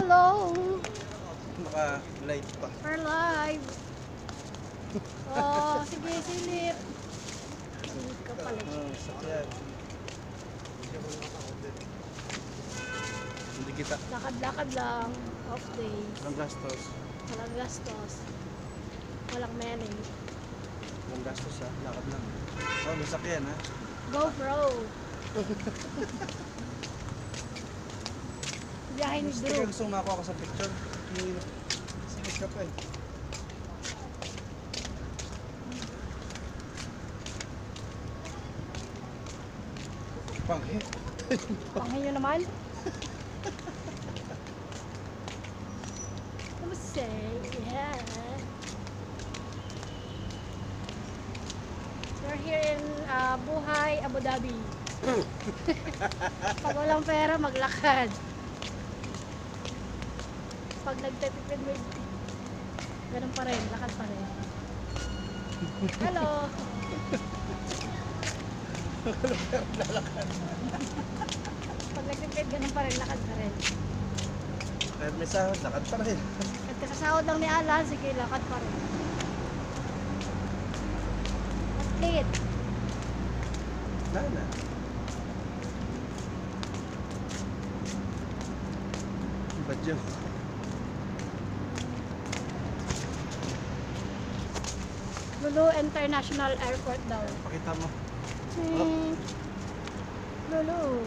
Hello! Naka-light pa. We're live! Oh, sige, silip. Silip ka pala. Sakyan. Hindi kita. Lakad-lakad lang. Off days. Walang gastos. Walang gastos. Walang money. Walang gastos ha. Lakad lang. Oh, may sakyan ha. GoPro! Biyahe ni Gusto Drew. ko gusto makakuha ka sa picture. Singis ka pa eh. Panghi. Panghin nyo naman. Kamusta? Yeah. We're here in Buhay, Abu Dhabi. Pag walang pera, maglakad. Pag nagtitipid mo, ganun pa rin, lakad pa rin. Hello! Pag nagtitipid, ganun pa rin, lakad pa rin. Kahit may sahod, lakad pa rin. At kasasahod lang ni Alan, sige, lakad pa rin. Athlete! Wala na. Badyo. Lulu International Airport daw. Pakita mo. Lulu.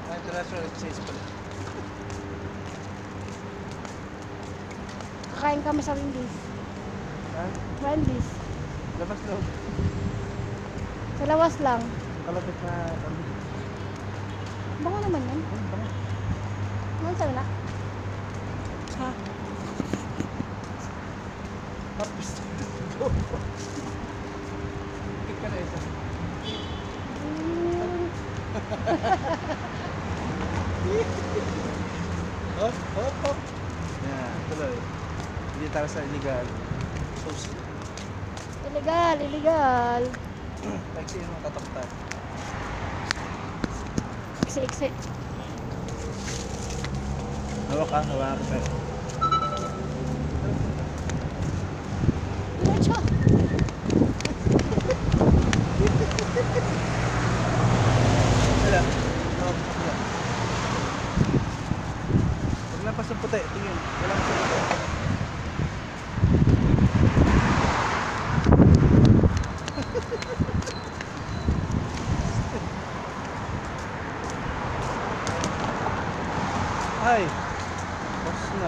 International exchange pala. Kakain kami sa Wendy's. Ha? Wendy's. Labas loob. Sa lawas lang. Kalapit na kami. Bango naman yan. Bango. Ano sa'yo na? Ha? Tapos. Kik ka na isa. Hop, hop, hop. Yan, tuloy. Hindi tayo sa illegal. Illegal, illegal. Like sino ang kataktan? Iksi-iksi. Hawak ka, hawak ka. Diretso. Wala. Hawak ka. Huwag na pa sa puti. Tingin. Wala ka sa puti. Ay! Tapos na.